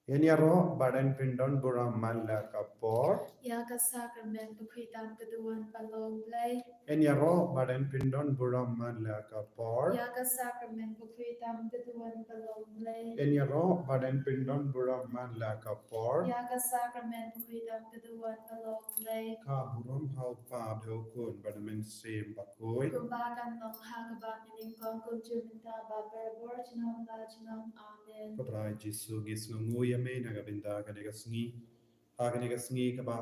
Yanyaro badan pindon buram mala kapor. Yaga sacrament bukhitam kaduan palong play. Yanyaro badan pindon buram mala kapor. Yaga sacrament bukhitam kaduan palong play. Yanyaro badan pindon buram mala kapor. Yaga sacrament bukhitam kaduan palong play. Ka buram hau pa dhau kun badamen sem bakoi. Kumbakan nong hagaba mining kong kunjuminta babar jinong la jinong amen. Kabrai Jisu gis nguya me nagabinda kanega sngi. Haganega sngi kaba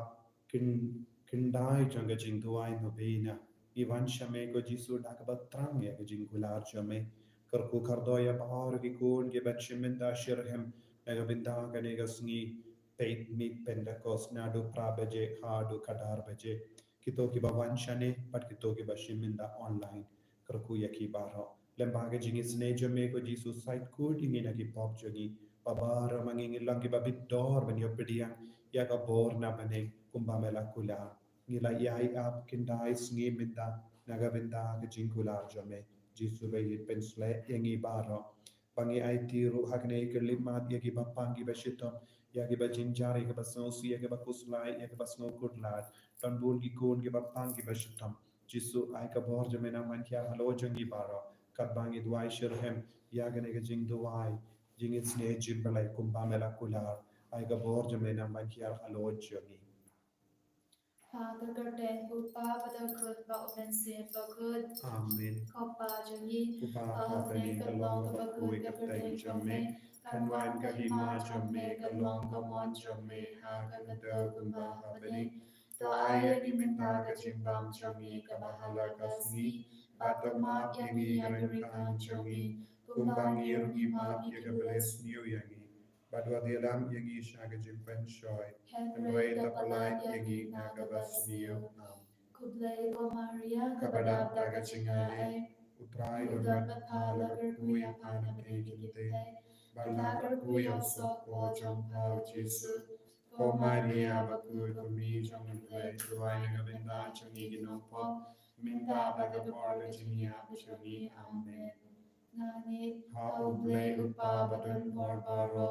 kindai janga jing tuai no bina. Ivan shame ko Jisu dakaba trang ya jing kular chame. Karku kardoya bahar ki kun ge bachiminda shirhem nagabinda kanega sngi. Peit mit pendakos nadu prabaje hadu kadar baje. Kito ki bawan shane pat kito ki bashiminda online. Karku yaki baro. Lembaga jingisynei jame ko Jisu site ko dingina ki pop jogi. Babara mangingilang ki babit dor ban yopediang ya ka bor na bane kumbamela kula ngila yai ap kindai sngi minda naga binda ka jingkula jame Jisu be yit pensle yangi baro bangi ai tiru hakne ke limat yagi bapangi bashiton yagi ba jinjari ke basosi yagi ba kuslai yagi ba sno kutlat tanbul ki kun ki bapangi bashiton Jisu ai ka bor jame na man kya halo jangi baro kat bangi duai shirhem yagane ke jing duai jingit sne jimbalai kumbamela kular ai ga bor jame na man kya halo jangi Hagagarte upa padakut ba umense bakut. Amen. Kopa jangi. Kupa Ahne hapani kalong kalong ka kabakut bakui ka gagarte teng jome. jame Kanwan kanwan ka hima kahima jame jome kalong kalong ka mon kamon jame jome. ha ka Hagagata kanta kumba kumba hapane. hapani To to ay ayagi minta minta ka kajimbang jimbang jongi jangi ka bahala kabahala ka kasi. sngi batama Batamat yangi yangi garangkan agarikan jangi jongi. kumbangi Kumbangir rungi ngimap map yaga bless ikibles. new yangi badwa dialam yangi shaga jimpan shoy Henry Emre tapalay kapalat yangi yangi nagabas nagabasniyo. niyo Kublay ko Maria kabadab kabadab daga daga cingale ay. utrai Udat donbat pathala phala gerkuya kuya pana pana te manegi kinte gitay. bala Utagar kuya kuya sok sok ko po jong jong pao pao Jesu Jesu. ko Ko Maria Maria bakui baku ko mi kumi jong jong play play duai tuwai na na gabinda ganda changi changi ginong pop ginong minta minta daga daga bor ga borga jiniya jinia changi bujoni amen amen. Ngani ha hauble ublay upa upa badon badon bor borbaro. baro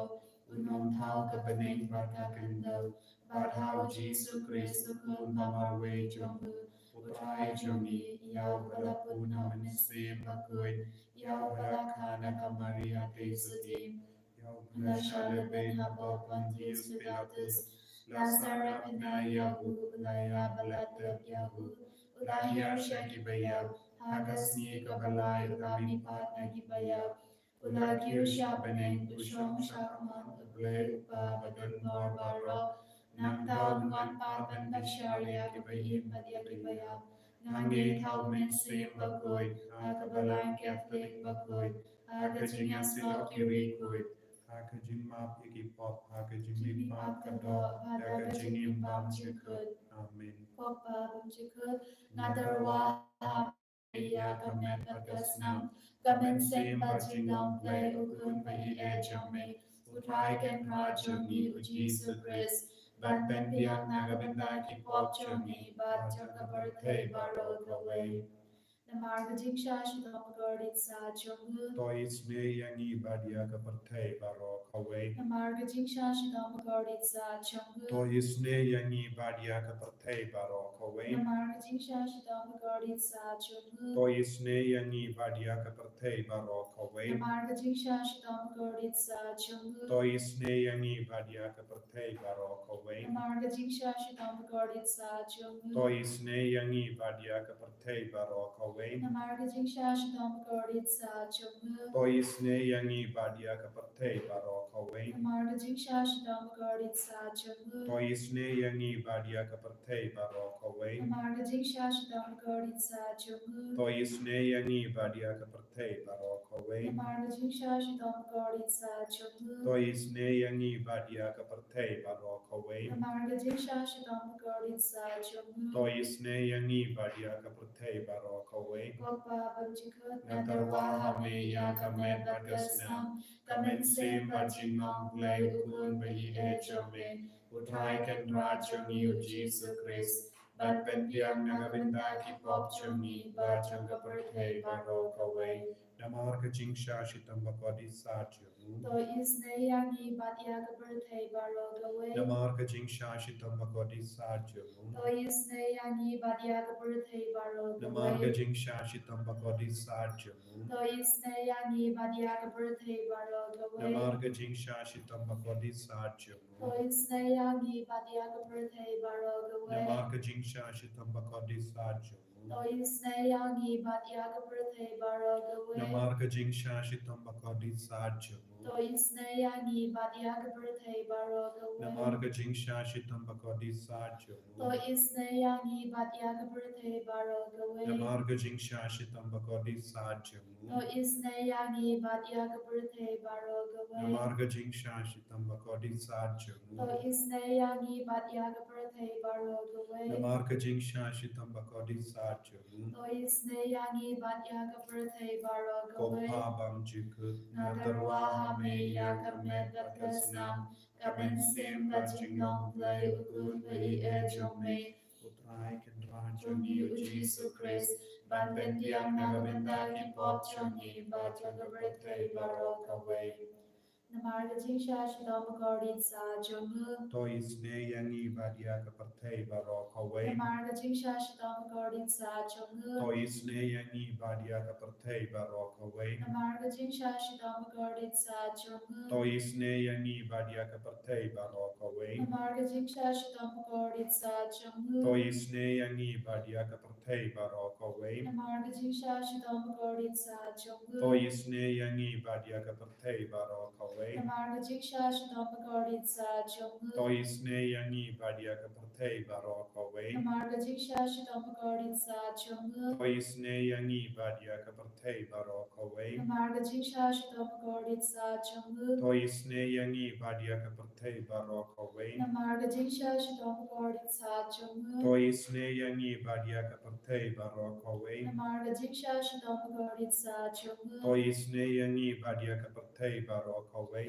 Unom unom thau thau ka ka baning baning baka baka kandau. kandau Badhau badhau Jesu Jesu Kristu Kristu kun kun mamar mamarwe we jong jongu. utrai Utrai jongi jongi yau yau bala balapun puna namen manse sim bakut. bakoi yau Yau bala balakana kana ka Maria kamaria te te sati sutim. yau bala Nashala ben shalaben habo haba Pontius Pontius Pilatus. Pilatus la Lazare sarap na pena yahu yahu ulaya ulaya balatep balatep yahu. yahu Ulahir lahir shagi shagi bayaw. bayaw Hagas hagas ni ni kabalay kabalay ulami ulami pat pat nagi nagibayaw bayaw. Ulagir ulagir shabaneng shabaneng usyong usyong shakmon shakamon uble uble upa upa badan badan borbaro. borbaro Nang nang taon daw wan man pat ban paban basyarya bishari kabayin kibayim padyagi bayaw. kibayaw Ngangi nangi tau tau men men sim sim bakut. bakoy Hakabalang hakabalang Catholic Catholic bakoy bakut. Hagajingan hakajingan slot silok kirikut. kirikoy hakajing map ikipop hakajing Jini lipat Patado, kado Badaga Jini yakajing Bam imbam Chikut, chikut amin Kopa Bam Chikut, nadarwa Nadarwa Hamaria ya Kamen kamen Pagasnam, pagasnam Kamen kamen Sen sim Bajingam bajingom Play play Ukun ukun Bai bai E ejame Jome, Utrai utrai Ken ken Rajongi rajongi Uji uji sukris Sukris, bat Ban Ben ben Biang biang Nagabanda nagabenda Ki ki Pop pop Jongi, jongi Bat bajang Janga kaparthai Barthai baro Baro Kawai, kawai Namarga Jingsha Shidam Gordit Sa Jongu, tois me yangi badia kaparthai baro kawai Namarga Jingsha Shidam Gordit Sa Jongu, tois ne yangi badia kaparthai baro kawai Namarga Jingsha Shidam Gordit Sa Jongu, tois ne yangi badia kaparthai baro kawai Namarga Jingsha Shidam Gordit Sa Jongu, tois ne yangi badia kaparthai baro kawai Namarga Jingsha Shidam Gordit Sa Jongu, tois ne yangi badia kaparthai baro kawai Namarga Jingsha Shidam Gordit Sa Jongu, tois ne yangi badia kaparthai baro kawai Namarga Jingsha Shidam Gordit Sa Jongu, tois ne yangi badia kaparthai baro kawai Namarga Jingsha Shidam Gordit Sa Jongu, tois ne yangi badia kaparthai baro kawai Namarga Jingsha Shidam Gordit Sa Jongu, tois ne yangi badia kaparthai baro kawai Namarga Jingsha Shidam Gordit Sa Jongu, tois ne yangi badia kaparthai baro kawai Kopa Bamchikut nadarwa Nadarwa hame Hame ya Yakame kamet Badgasnam, bagasnam Kamen kamen Sem sem Bajingam bajingam play Play ukun Ukun bai Bai e E jame Jome, utrai Utrai ken Ken rajongi Rajongi uji Ujisu sukris Kris, bat Bat ben Ben biang Biang nagabinda Nagabinda ki Ki pop Pop jongi Jongi, Bat bajang Janga kaparthai Parthai baro Baro kawai Kawai, namar ka jingsha shitam bakodi sa To isne yangi bat yaga birthday baro gawe. Namarga Jingsha Shitam Bakodi Sarjung. To isne yangi bat yaga birthday baro Namarga gawe. Jingsha Shitam Bakodi Sarjung. To isne yangi bat yaga birthday baro gawe. Namarga Jingsha Shitam Bakodi To Sarjung. isne yangi bat yaga birthday baro gawe. Namarga Jingsha Shitam Bakodi Sarjung. To isne yangi bat yaga birthday baro gawe. Namarga Jingsha Shitam Bakodi Sarjung. To isne yangi bat yaga birthday baro gawe. Namarga Jingsha Shitam Bakodi Sarjung. To isne yangi bat yaga birthday baro gawe. Namarga Jingsha Shitam Bakodi Sarjung. To isne yangi bat yaga birthday baro gawe. Namarga Jingsha Shitam Bakodi Sarjung. To isne yangi bat yaga birthday baro gawe. Namarga Jingsha Shitam Bakodi Sarjung. To isne yangi bat yaga birthday baro gawe. Kopa Bam Jikut Nadarwa me yaga med batkasnam. Kamen sim bajinong play ukun bai ejome. Utrai Kendra Jungi Jungi ujisu Chris. Ban bendiang nagabenda ki pop chungi. Bat yaga birthday baro gawe. Namarga jingsha shidam gordin sa jungu. To isne yangi badia kapartei baro kawe. Namarga jingsha shidam gordin sa jungu. To isne yangi badia kapartei baro kawe. Namarga jingsha shidam gordin sa jungu. To isne yangi badia kapartei baro kawe. Namarga jingsha shidam gordin sa jungu. To isne yangi badia kapartei baro kawe. Namarga jingsha shidam gordin sa jungu. To isne yangi badia kapartei baro kawe. Namarga jingsha shidam gordin sa jungu. To isne yangi badia kapartei baro kawe. Namarga jingsha shidam gordin sa jungu. To isne yangi badia kapartei baro kawe. Namarga jingsha shidam gordin sa jungu. To isne yangi badia kapartei baro kawe. Namarga jingsha shidam gordin sa jungu. To isne yangi badia kapartei baro kawe. Namarga jingsha shidam gordin sa jungu. To isne yangi badia kapartei baro kawe.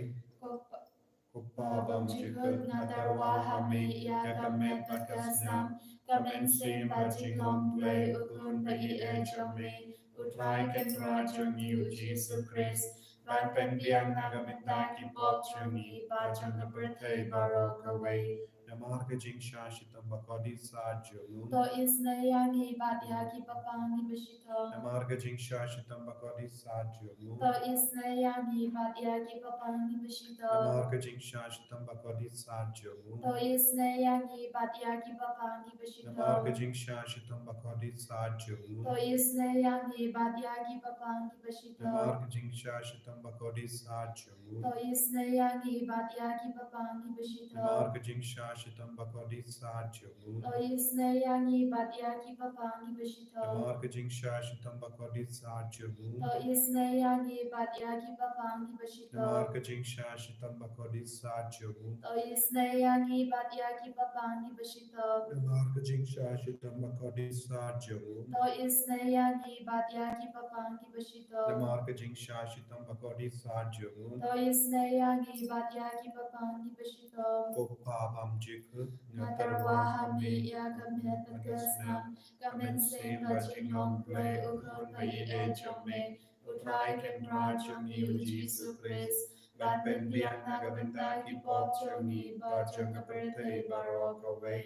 Kupabam jikut nadarwa hame yagamet bagasnam. Kamen sim bajinglong play ukun bagi ejame. Utrai kendra jungi ujisu Chris. Ban pendiang nagamenda ki pop jungi. Bajang kapartei baro kawe. Namarga Jingsha Shitam Bakodi Sarjung. To isne yangi bat yagi papangi bashito. Namarga Jingsha Shitam Bakodi Sarjung. To isne yangi bat yagi papangi bashito. Namarga Jingsha Shitam Bakodi Sarjung. To isne yangi bat yagi papangi bashito. Namarga Jingsha Shitam Bakodi Sarjung. To isne yangi bat yagi papangi bashito. Namarga Jingsha Shitam Bakodi Sarjung. To isne yangi bat yagi papangi bashito. Namarga Jingsha Shitam Bakodi Sarjung. To isne yangi bat yagi papangi bashito. Namarga Jingsha Shitam Bakodi Sarjung. To isne yangi bat yagi papangi bashito. Namarga Jingsha Shitam Bakodi Sarjung. To isne yangi bat yagi papangi bashito. Namarga Jingsha Shitam Bakodi Sarjung. To isne yangi bat yagi papangi bashito. Namarga Jingsha Shitam Bakodi Sarjung. To isne yangi bat yagi papangi bashito. Kopa Bam Jikut Nadarwa hami yagamet bagasnam. Kamen sim bajinong play ukun bai ejome. Utrai kendra jungi ujisu Chris. Ban bendiang nagabenda ki pop jungi. Bajang kapartei baro kawe.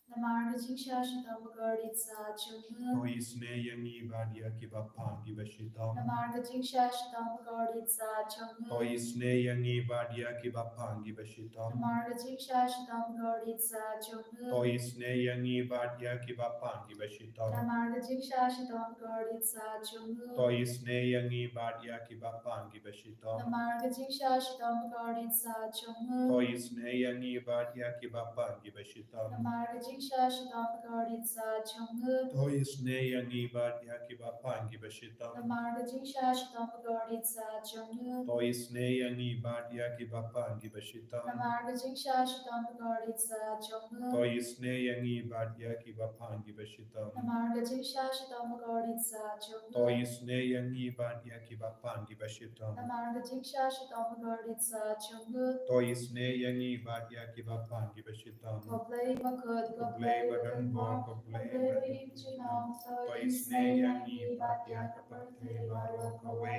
Namarga jingsha shidam gordin sa jungu. To isne yangi badia ki bapangi bashitam. Namarga jingsha shidam gordin sa jungu. To isne yangi badia ki bapangi bashitam. Namarga jingsha shidam gordin sa jungu. To isne yangi badia ki bapangi bashitam. Namarga jingsha shidam gordin sa jungu. To isne yangi badia ki bapangi bashitam. Namarga jingsha shidam gordin sa jungu. To isne yangi badia ki bapangi bashitam. Namarga jingsha shidam gordin sa jungu. To isne yangi badia ki bapangi bashitam. Namarga jingsha shidam gordin sa jungu. To isne yangi badia ki bapangi bashitam. Namarga jingsha shidam gordin sa jungu. To isne yangi badia ki bapangi bashitam. Namarga jingsha shidam gordin sa jungu. To isne yangi badia ki bapangi bashitam. Namarga jingsha shidam gordin sa jungu. To isne yangi badia ki bapangi bashitam. Koblay bakod, Koblay badan bo, koblay badan chinong. To isne yangi badia kapartei baro kawe.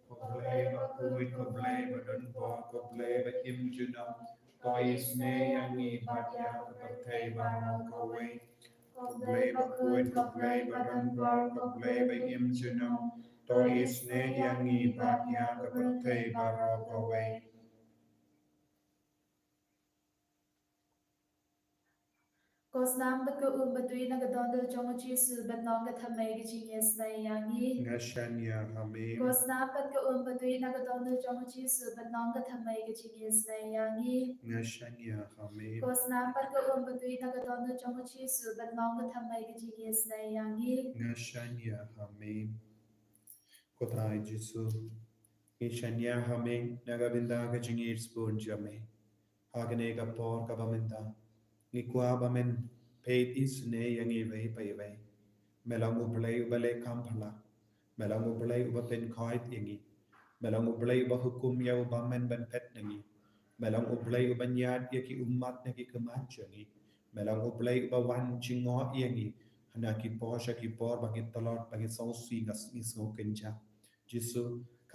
Kobleba kuit kobleba dun bo kobleba imjunam tois ne yangi batya kapate baro kawe kobleba kuit kobleba dun bo kobleba imjunam tois ne yangi batya kapate baro kawe Kosnam bat ko batui na gadondol jong jisu bat nong gathamay Jingisynei yangi. ngashanya hamim Kosnam bat ko batui na gadondol jong jisu bat nong gathamay Jingisynei yangi. ngashanya hamim Kosnam bat ko batui na gadondol jong jisu bat nong gathamay Jingisynei yangi. ngashanya hamim kotrai jisu ngashanya hamim nagavinda ka jingir spoon jame Hagne ka por ka baminda ni kwa bamen peit is ne yangi vei pai vei melang ublei ubale kampala melang ublei uba pen kait yangi melang ublei uba hukum ya uba men ben pet yangi melang ublei uba nyat yaki umat naki kemat yangi melang ublei uba wan chingo yangi hana ki por sha ki por bagi talot bagi sausi ngas ngisgo kenja jisu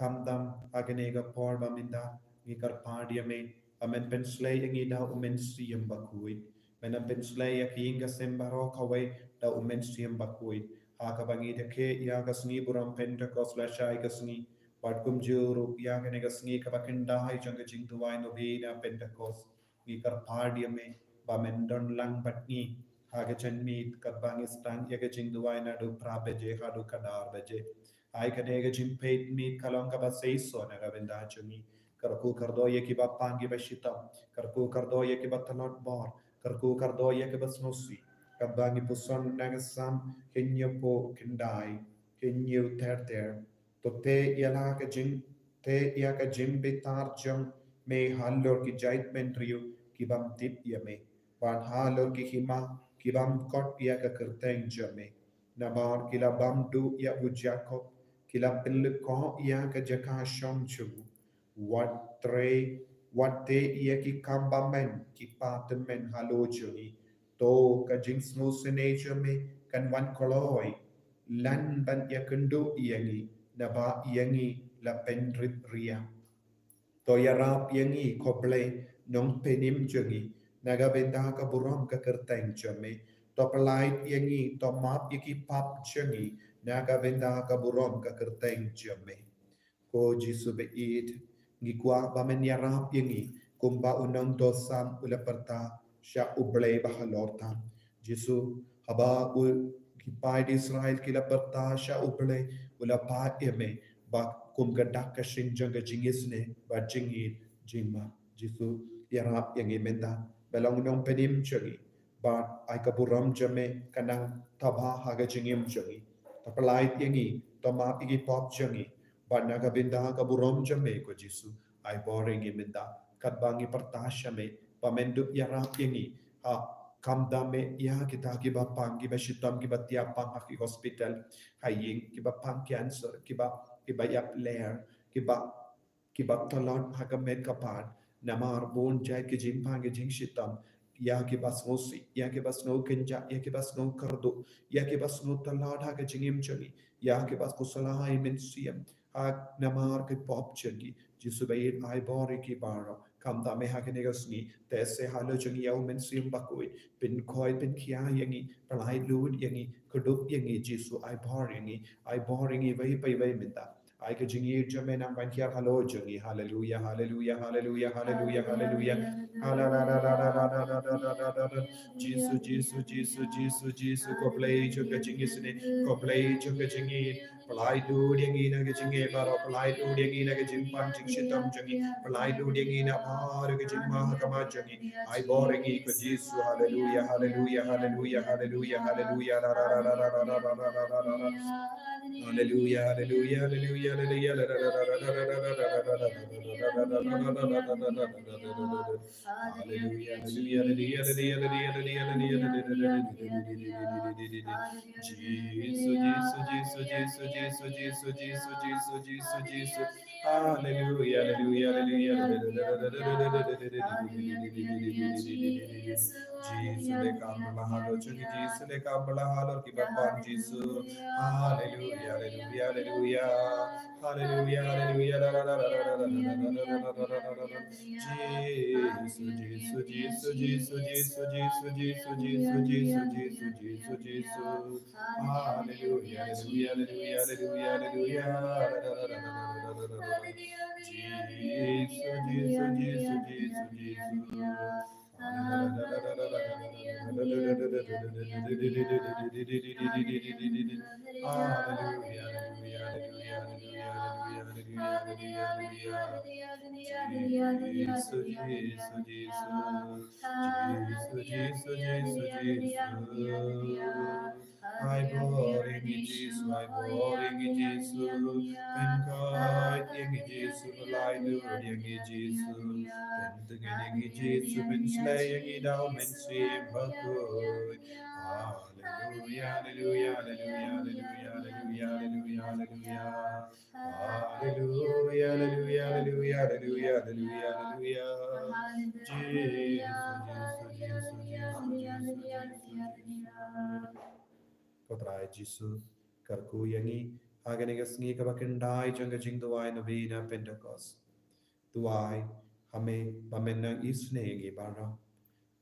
kamdam hagne ka por baminda ni kar pardia me amen pen slay yangi da umen siyam bakuit Mena penslay aking kasembaro kaway da umen siyam bakuit. Hakabangi da ke ya kasngi buram pentakos la shay kasngi. Watkum juru ya kane kasngi kabakindahay janga jingtuway no bina pentakos. Ni karpardia me ba mendon lang batni. Haga chanmit kabangi stang ya ka jingtuway na do prabeje hadu kadar beje. Ay kadega jimpeit mit kalong kabasayso na gabenda chumi. Karku kardo ye ki ba pangi ba shitam. Karku kardo ye ki ba talot bor. Karku kardo ye ke basnosi kabangi puson nagasam kenya po kendai kenyu ter to te yala ka jing te ya ka jim betar jang me halor ki jait mentriu ki bam tip ya me ban halor ki hima ki bam kot ya ka kerteng jame nabar kila bam du ya u jacob kila pil ko ya ka jaka shom chu what tre what te ia ki kamba men ki pata men halo juni to ka jings no senature me kan wan koloi lan ban ya kendo iangi na ba iangi la penrit ria to ya rap iangi koble nong penim jungi naga benda ka buram ka kerteng jame to pelait iangi to map iki pap jungi naga benda ka buram ka kerteng jame ko Jisu be it ngi kwa ba men yarap yengi kumba unang dosam ula perta sya ublay bahalorta Jisu haba ul kipai di Israel kila perta sya ublay ula pa eme ba kum gadak ka shinjang ga jingisne ba jingit jingma Jisu yarap yengi menda belong nong pedim chagi ba ay kaburam jame kanang taba haga jingim jagi tapalait yengi toma igi pop jangi Banaga binda ka burom jame ko Jisu ay boring iminda kadbangi partasya me pamendup yarap yengi ha kamdame ya kita kiba pang kiba shitam kiba tiapang haki hospital haying kiba pang cancer kiba yap lair kiba kiba talon hakamed kapan namar bon jai ke jimpang ke jing shitam ya ke bas ngosi ya ke bas no kenja ya ke bas no kardo ya ke bas no talad ha ke jingim chani ya ke bas kusala ha men siam ha namar ke pop chagi jisu bayit ai bori ki baro kam da me ha ke negasni te se halo chagi yau men siam bakoi pin koi pin kia yangi palai lud yangi kudup yangi jisu ai bor yangi vai pai vai minta ai ke jingi jame nam ban kia halo jangi hallelujah hallelujah hallelujah hallelujah hallelujah Jesus Jesus Jesus Jesus Jesus ko play jo ke jingi sine ko play jo ke jingi palai du yangi na ke jingi baro palai du yangi na ke jing pan jing shitam jangi palai du yangi na par ke jing ma kama jangi ai boringi ko Jesus hallelujah hallelujah hallelujah hallelujah hallelujah ra ra ra ra ra ra ra ra ra ra ra Hallelujah, hallelujah, hallelujah, hallelujah. Hallelujah, hallelujah, hallelujah, hallelujah, hallelujah, hallelujah. Jesus, Jesus, Jesus, Jesus, Jesus, Jesus, Jesus, Jesus, Jesus, Jesus. Hallelujah, hallelujah, hallelujah. Jesus le kabla halo chungi Jesus le kabla halo ki bapan Jesus. Hallelujah, hallelujah, hallelujah. Hallelujah, hallelujah, la la la la la la la la la la la la. Jesus, Jesus, Jesus, Jesus, Jesus, Jesus, Jesus, Jesus, Jesus, Jesus, Jesus, Jesus. Hallelujah, hallelujah, hallelujah, hallelujah, hallelujah. Jesus, Jesus, Jesus, Jesus, Jesus. I boring Jesus, I boring Jesus, Penkai yang Jesus, Lai du yang Jesus, Penting yang Jesus, Ben Slay yang Idao, Men Sim Bakui. Hallelujah, hallelujah, hallelujah, hallelujah, hallelujah, hallelujah, hallelujah, hallelujah, hallelujah, hallelujah, hallelujah, hallelujah. Jesus, Jesus, Jesus, Jesus, Jesus, Jesus. Kodrai Jisu, Karku Yangi, Haganigas Nika Bakandai, Janga Jingduai Novena Pentecost. Tuai, Hame, Bamena Isne Bara.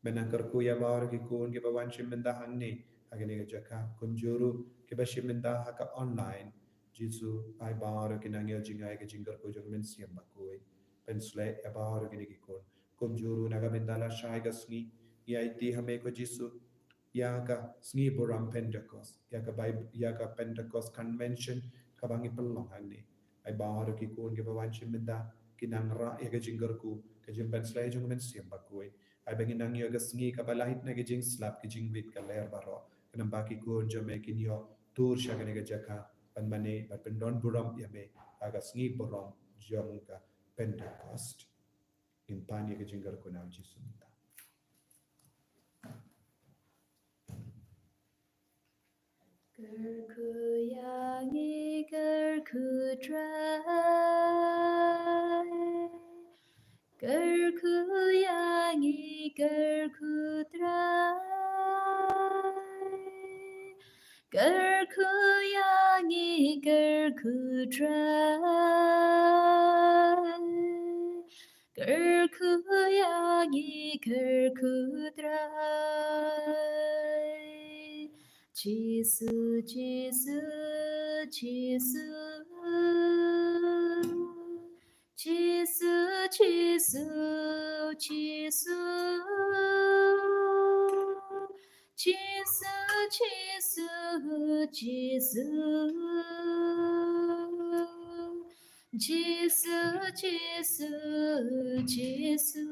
Benangkar kuya bar ki kun ki bawan shiminda hangne agane jaka kunjuru ki ba shiminda haka online jisu ai bar ki nangya jingai ki jingar ko jog men siam bakoi pensle e bar ki ni kun kunjuru naga bindala shai ga sni ya iti hame ko jisu ya ka sni boram pentecost ya ka pentecost convention ka bangi pelong hangne ai bar ki kun ki bawan shiminda ki nangra ya ka jingar ku ka jim pensle jog men siam bakoi ai bangin nang yoga sngi ka balahit na gijing slap gijing wit ka ler baro kanam baki ko jame kin yo tur shagane ga jaka pan mane par pendon buram yame aga sngi borom jom ka Pentecost in panya gijing gar ko nam jisumta. Gerku yangi gerku dry. Gerku yangi gerku dry. Gerku yangi gerku dry. Gerku yangi gerku dry. Jesus, Jesus, Jesus, Jesus, Jesus, Jesus, Jesus, Jesus, Jesus, Jesus, Jesus.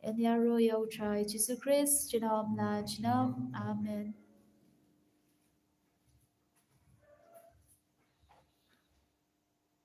And your royal try, Jesus Christ, Shalom, La, Shalom, Amen.